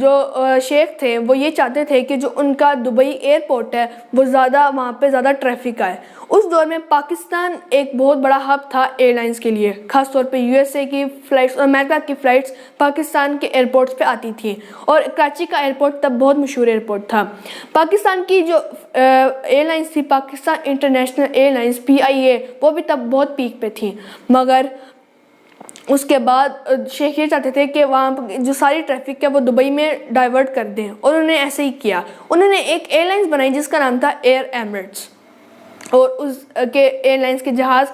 جو شیخ تھے وہ یہ چاہتے تھے کہ جو ان کا دبئی ایئرپورٹ ہے وہ وہاں پہ زیادہ ٹریفک آئے۔ اس دور میں پاکستان ایک بہت بڑا ہب تھا ایئر لائنز کے لیے، خاص طور پہ USA کی فلائٹس اور امریکہ کی فلائٹس پاکستان کے ایئرپورٹس پہ آتی تھیں، اور کراچی کا ایئرپورٹ تب بہت مشہور ایئرپورٹ تھا۔ پاکستان کی جو ایئر لائنز تھی، Pakistan international air lines PIA، وہ بھی تب بہت پیک پہ تھیں، مگر اس کے بعد شیخ یہ چاہتے تھے کہ وہاں جو ساری ٹریفک ہے وہ دبئی میں ڈائیورٹ کر دیں، اور انہوں نے ایسے ہی کیا۔ انہوں نے ایک ایئر لائنز بنائی جس کا نام تھا ایئر ایمریٹس، اور اس کے ایئر لائنز کے جہاز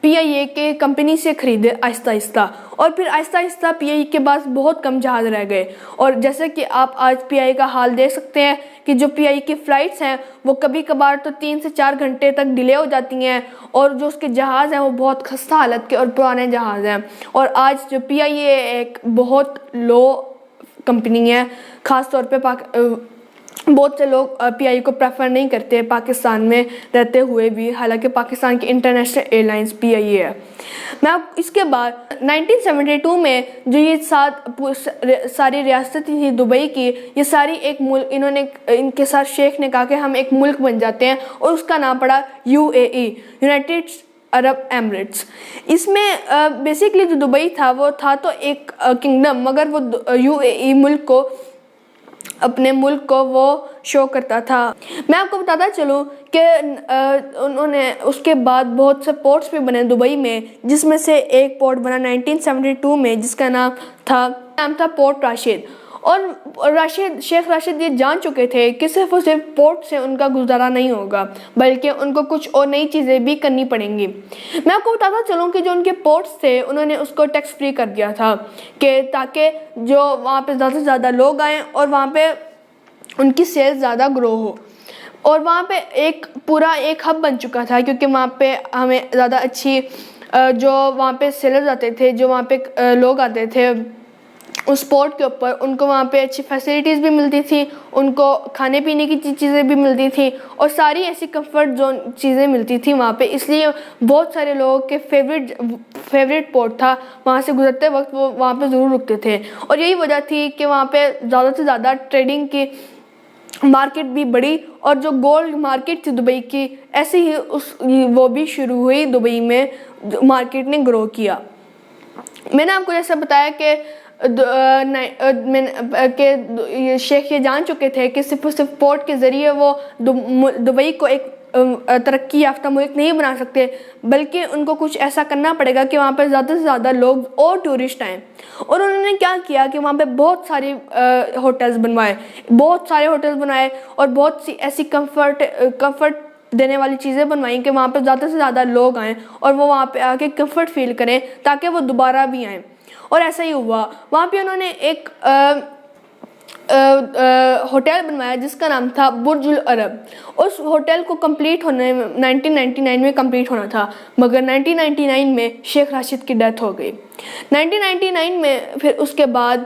PIA کے کمپنی سے خریدے آہستہ آہستہ، اور پھر آہستہ آہستہ PIA کے پاس بہت کم جہاز رہ گئے، اور جیسے کہ آپ آج PIA کا حال دیکھ سکتے ہیں کہ جو PIA کی فلائٹس ہیں وہ کبھی کبھار تو 3 سے 4 گھنٹے تک ڈیلے ہو جاتی ہیں، اور جو اس کے جہاز ہیں وہ بہت خستہ حالت کے اور پرانے جہاز ہیں۔ اور آج جو PIA ایک بہت لو کمپنی ہے، خاص طور پہ بہت سے لوگ PIA کو پریفر نہیں کرتے پاکستان میں رہتے ہوئے بھی، حالانکہ پاکستان کی انٹرنیشنل ایئر لائنز PIA ہے۔ میں اس کے بعد 1972 میں جو یہ ساری ریاستیں تھیں دبئی کی، یہ ساری ایک ملک، ان کے ساتھ شیخ نے کہا کہ ہم ایک ملک بن جاتے ہیں، اور اس کا نام پڑا UAE، یونائٹڈ عرب ایمریٹس۔ اس میں بیسیکلی جو دبئی تھا وہ تھا تو ایک کنگڈم، مگر وہ UAE ملک کو، اپنے ملک کو وہ شو کرتا تھا۔ میں آپ کو بتاتا چلوں کہ انہوں نے اس کے بعد بہت سے پورٹس بھی بنے دبئی میں، جس میں سے ایک پورٹ بنا 1972 میں جس کا نام تھا پورٹ راشد، اور شیخ راشد یہ جان چکے تھے کہ صرف اور صرف پورٹ سے ان کا گزارا نہیں ہوگا، بلکہ ان کو کچھ اور نئی چیزیں بھی کرنی پڑیں گی۔ میں آپ کو بتاتا چلوں کہ جو ان کے پورٹس تھے انہوں نے اس کو ٹیکس فری کر دیا تھا، کہ تاکہ جو وہاں پہ زیادہ سے زیادہ لوگ آئیں اور وہاں پہ ان کی سیلز زیادہ گرو ہو۔ اور وہاں پہ ایک پورا ایک ہب بن چکا تھا، کیونکہ وہاں پہ ہمیں زیادہ اچھی جو وہاں پہ سیلرز آتے تھے، جو وہاں پہ لوگ آتے تھے اس پورٹ کے اوپر، ان کو وہاں پہ اچھی فیسلٹیز بھی ملتی تھیں، ان کو کھانے پینے کی چیزیں بھی ملتی تھیں، اور ساری ایسی کمفرٹ زون چیزیں ملتی تھیں وہاں پہ، اس لیے بہت سارے لوگوں کے فیوریٹ پورٹ تھا، وہاں سے گزرتے وقت وہ وہاں پہ ضرور رکتے تھے۔ اور یہی وجہ تھی کہ وہاں پہ زیادہ سے زیادہ ٹریڈنگ کی مارکیٹ بھی بڑی، اور جو گولڈ مارکیٹ تھی دبئی کی، ایسے ہی وہ بھی شروع ہوئی دبئی میں، مارکیٹ نے گرو کیا۔ میں نے آپ کو جیسے بتایا کہ شیخ یہ جان چکے تھے کہ صرف پورٹ کے ذریعے وہ دبئی کو ایک ترقی یافتہ ملک نہیں بنا سکتے، بلکہ ان کو کچھ ایسا کرنا پڑے گا کہ وہاں پہ زیادہ سے زیادہ لوگ اور ٹورسٹ آئیں۔ اور انہوں نے کیا کیا کہ وہاں پہ بہت ساری ہوٹلز بنوائے اور بہت سی ایسی کمفرٹ دینے والی چیزیں بنوائیں کہ وہاں پہ زیادہ سے زیادہ لوگ آئیں اور وہ وہاں پہ آ کے کمفرٹ فیل کریں، تاکہ وہ دوبارہ بھی آئیں۔ اور ایسا ہی ہوا، وہاں پہ انہوں نے ایک ہوٹل بنوایا جس کا نام تھا برج العرب۔ اس ہوٹل کو کمپلیٹ ہونے میں 1999 میں کمپلیٹ ہونا تھا، مگر 1999 میں شیخ راشد کی ڈیتھ ہو گئی۔ 1999 میں پھر اس کے بعد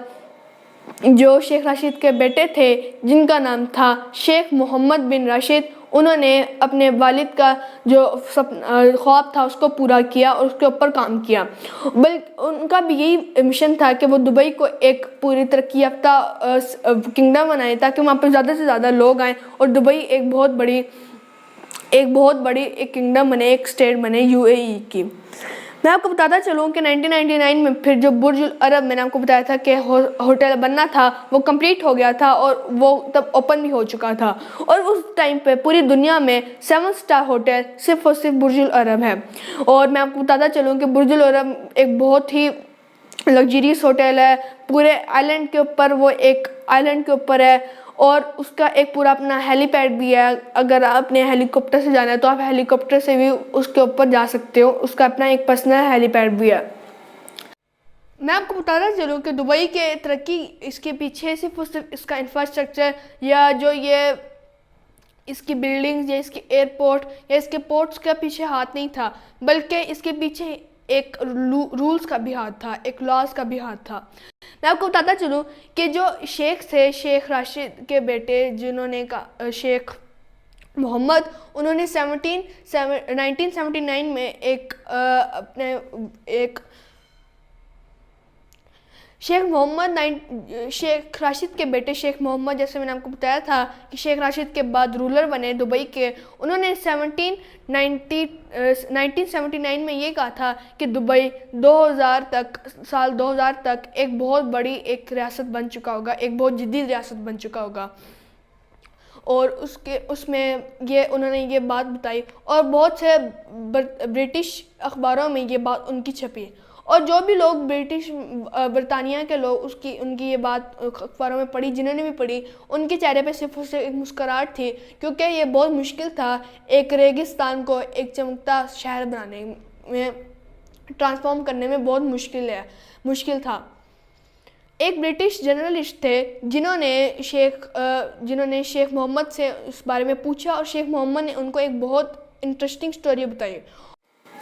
جو شیخ راشد کے بیٹے تھے جن کا نام تھا شیخ محمد بن راشد، انہوں نے اپنے والد کا جو خواب تھا اس کو پورا کیا اور اس کے اوپر کام کیا۔ بلکہ ان کا بھی یہی مشن تھا کہ وہ دبئی کو ایک پوری ترقی یافتہ کنگڈم بنائے، تاکہ وہاں پہ زیادہ سے زیادہ لوگ آئیں اور دبئی ایک بہت بڑی ایک کنگڈم بنے، ایک اسٹیٹ بنے UAE کی۔ میں آپ کو بتاتا چلوں کہ 1999 میں پھر جو برج العرب میں نے آپ کو بتایا تھا کہ ہوٹل بننا تھا، وہ کمپلیٹ ہو گیا تھا اور وہ تب اوپن بھی ہو چکا تھا، اور اس ٹائم پہ پوری دنیا میں 7 اسٹار ہوٹل صرف اور صرف برج العرب ہے۔ اور میں آپ کو بتاتا چلوں کہ برج العرب ایک بہت ہی لگژریس ہوٹل ہے، پورے آئلینڈ کے اوپر، وہ ایک آئلینڈ کے اوپر ہے، اور اس کا ایک پورا اپنا ہیلی پیڈ بھی ہے۔ اگر آپ اپنے ہیلی کاپٹر سے جانا ہے تو آپ ہیلی کاپٹر سے بھی اس کے اوپر جا سکتے ہو، اس کا اپنا ایک پرسنل ہیلی پیڈ بھی ہے۔ میں آپ کو بتاتا چلوں کہ دبئی کے ترقی اس کے پیچھے صرف اور صرف اس کا انفراسٹرکچر، یا جو یہ اس کی بلڈنگز یا اس کے ایئرپورٹ یا اس کے پورٹس کا پیچھے ہاتھ نہیں تھا، بلکہ اس کے پیچھے ایک رولز کا بھی ہاتھ تھا، ایک لاز کا بھی ہاتھ تھا۔ میں آپ کو بتاتا چلوں کہ جو شیخ تھے، شیخ راشد کے بیٹے جنہوں نے شیخ محمد، انہوں نے 1979 میں شیخ راشد کے بیٹے شیخ محمد، جیسے میں نے آپ کو بتایا تھا کہ شیخ راشد کے بعد رولر بنے دبئی کے، انہوں نے 1979 میں یہ کہا تھا کہ دبئی سال 2000 تک ایک بہت بڑی ایک ریاست بن چکا ہوگا، ایک بہت جدید ریاست بن چکا ہوگا، اور اس میں انہوں نے یہ بات بتائی، اور بہت سے برٹش اخباروں میں یہ بات ان کی چھپی، اور جو بھی لوگ برطانیہ کے لوگ ان کی یہ بات اخباروں میں پڑھی، جنہوں نے بھی پڑھی، ان کے چہرے پہ صرف اور صرف ایک مسکراہٹ تھی، کیونکہ یہ بہت مشکل تھا ایک ریگستان کو ایک چمکتا شہر بنانے میں، ٹرانسفارم کرنے میں بہت مشکل تھا۔ ایک برٹش جرنلسٹ تھے جنہوں نے شیخ محمد سے اس بارے میں پوچھا، اور شیخ محمد نے ان کو ایک بہت انٹرسٹنگ سٹوری بتائی۔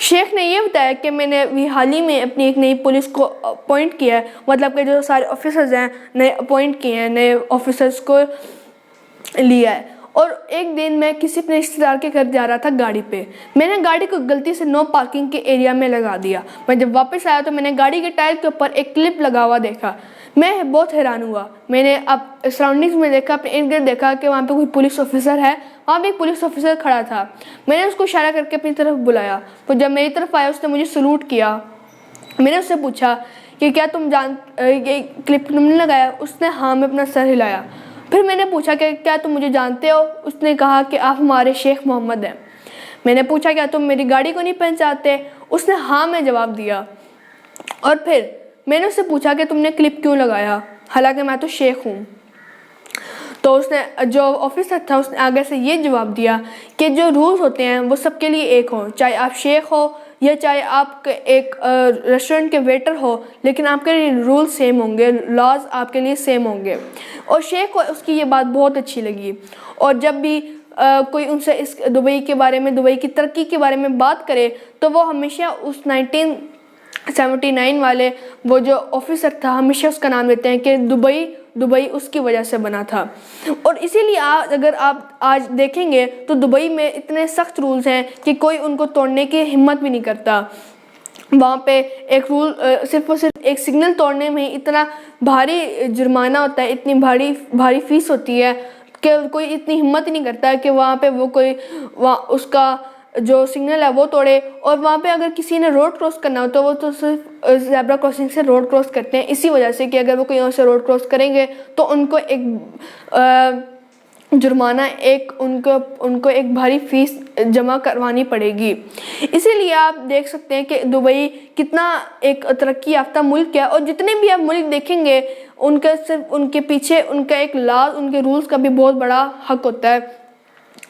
شیخ نے یہ بتایا کہ میں نے ابھی حال ہی میں اپنی ایک نئی پولیس کو اپوائنٹ کیا ہے، مطلب کہ جو سارے آفیسرز ہیں نئے اپوائنٹ کیے ہیں، نئے آفیسرز کو لیا ہے، اور ایک دن میں کسی اپنے رشتہ دار کے گھر جا رہا تھا گاڑی پہ، میں نے گاڑی کو غلطی سے نو پارکنگ کے ایریا میں لگا دیا۔ میں جب واپس آیا تو میں نے گاڑی کے ٹائر کے اوپر ایک کلپ لگا ہوا دیکھا، میں بہت حیران ہوا۔ میں نے اب سراؤنڈنگز میں دیکھا، اپنے ارد گرد دیکھا کہ وہاں پہ کوئی پولیس آفیسر ہے، وہاں پہ ایک پولیس آفیسر کھڑا تھا۔ میں نے اس کو اشارہ کر کے اپنی طرف بلایا، تو جب میری طرف آیا اس نے مجھے سلوٹ کیا۔ میں نے اس سے پوچھا کہ کیا تم یہ کلپ تم نے لگایا؟ اس نے ہاں میں اپنا سر ہلایا۔ پھر میں نے پوچھا کہ کیا تم مجھے جانتے ہو؟ اس نے کہا کہ آپ ہمارے شیخ محمد ہیں۔ میں نے پوچھا کیا تم میری گاڑی کو نہیں پہچانتے؟ اس نے ہاں میں جواب دیا۔ اور پھر میں نے اس سے پوچھا کہ تم نے کلپ کیوں لگایا، حالانکہ میں تو شیخ ہوں؟ تو اس نے جو آفیسر تھا اس نے آگے سے یہ جواب دیا کہ جو رولز ہوتے ہیں وہ سب کے لیے ایک ہوں، چاہے آپ شیخ ہو یا چاہے آپ ایک ریسٹورنٹ کے ویٹر ہو، لیکن آپ کے لیے رول سیم ہوں گے، لاز آپ کے لیے سیم ہوں گے۔ اور شیخ کو اس کی یہ بات بہت اچھی لگی، اور جب بھی کوئی ان سے اس دبئی کے بارے میں، دبئی کی ترقی کے بارے میں بات کرے تو وہ ہمیشہ اس 1979 والے وہ جو آفیسر تھا ہمیشہ اس کا نام لیتے ہیں کہ دبئی اس کی وجہ سے بنا تھا۔ اور اسی لیے اگر آپ آج دیکھیں گے تو دبئی میں اتنے سخت رولز ہیں کہ کوئی ان کو توڑنے کی ہمت بھی نہیں کرتا۔ وہاں پہ ایک رول صرف اور صرف ایک سگنل توڑنے میں اتنا بھاری جرمانہ ہوتا ہے، اتنی بھاری فیس ہوتی ہے کہ کوئی اتنی ہمت ہی نہیں کرتا کہ وہاں پہ وہ کوئی اس کا جو سگنل ہے وہ توڑے۔ اور وہاں پہ اگر کسی نے روڈ کراس کرنا ہو تو وہ تو صرف زیبرا کراسنگ سے روڈ کراس کرتے ہیں، اسی وجہ سے کہ اگر وہ کوئی اور سے روڈ کراس کریں گے تو ان کو ایک جرمانہ ان کو ایک بھاری فیس جمع کروانی پڑے گی۔ اسی لیے آپ دیکھ سکتے ہیں کہ دبئی کتنا ایک ترقی یافتہ ملک ہے، اور جتنے بھی آپ ملک دیکھیں گے ان کے پیچھے ان کا ایک لاز، ان کے رولز کا بھی بہت بڑا حق ہوتا ہے،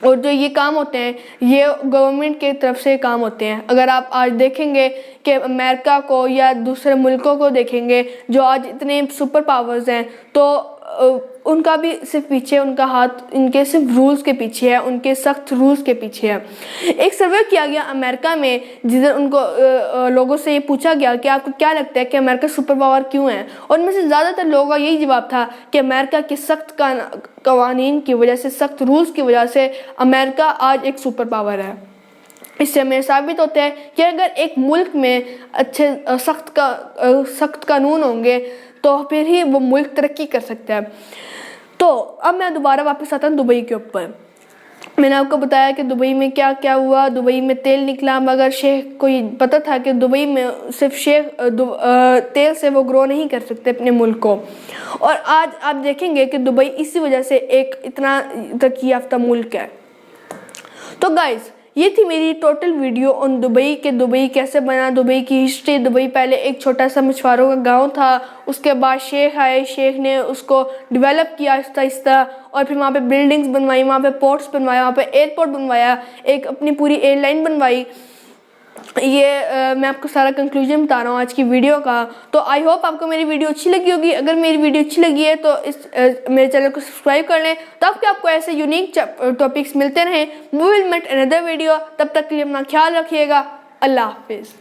اور جو یہ کام ہوتے ہیں یہ گورنمنٹ کی طرف سے کام ہوتے ہیں۔ اگر آپ آج دیکھیں گے کہ امریکہ کو یا دوسرے ملکوں کو دیکھیں گے جو آج اتنے سپر پاورز ہیں، تو ان کا بھی صرف پیچھے ان کا ہاتھ ان کے صرف رولز کے پیچھے ہے، ان کے سخت رولز کے پیچھے ہے۔ ایک سروے کیا گیا امریکہ میں، جدھر ان کو لوگوں سے یہ پوچھا گیا کہ آپ کو کیا لگتا ہے کہ امریکہ سپر پاور کیوں ہے، اور ان میں سے زیادہ تر لوگوں کا یہی جواب تھا کہ امریکہ کے سخت قوانین کی وجہ سے، سخت رولز کی وجہ سے امریکہ آج ایک سپر پاور ہے۔ اس سے ہمیں ثابت ہوتا ہے کہ اگر ایک ملک میں اچھے سخت قانون ہوں گے تو پھر ہی وہ ملک ترقی کر سکتا ہے۔ تو اب میں دوبارہ واپس آتا ہوں دبئی کے اوپر۔ میں نے آپ کو بتایا کہ دبئی میں کیا کیا ہوا، دبئی میں تیل نکلا، مگر شیخ کو یہ پتہ تھا کہ دبئی میں صرف شیخ تیل سے وہ گرو نہیں کر سکتے اپنے ملک کو، اور آج آپ دیکھیں گے کہ دبئی اسی وجہ سے ایک اتنا ترقی یافتہ ملک ہے۔ تو گائز یہ تھی میری ٹوٹل ویڈیو آن دبئی، کہ دبئی کیسے بنا، دبئی کی ہسٹری۔ دبئی پہلے ایک چھوٹا سا مچھواروں کا گاؤں تھا، اس کے بعد شیخ آئے، شیخ نے اس کو ڈیولپ کیا آہستہ آہستہ، اور پھر وہاں پہ بلڈنگز بنوائی، وہاں پہ پورٹس بنوایا، وہاں پہ ایئرپورٹ بنوایا، ایک اپنی پوری ایئر لائن بنوائی۔ یہ میں آپ کو سارا کنکلوژن بتا رہا ہوں آج کی ویڈیو کا۔ تو آئی ہوپ آپ کو میری ویڈیو اچھی لگی ہوگی۔ اگر میری ویڈیو اچھی لگی ہے تو میرے چینل کو سبسکرائب کر لیں تاکہ آپ کو ایسے یونیک ٹاپکس ملتے رہیں۔ We will meet another video۔ تب تک کے لیے اپنا خیال رکھیے گا۔ اللہ حافظ۔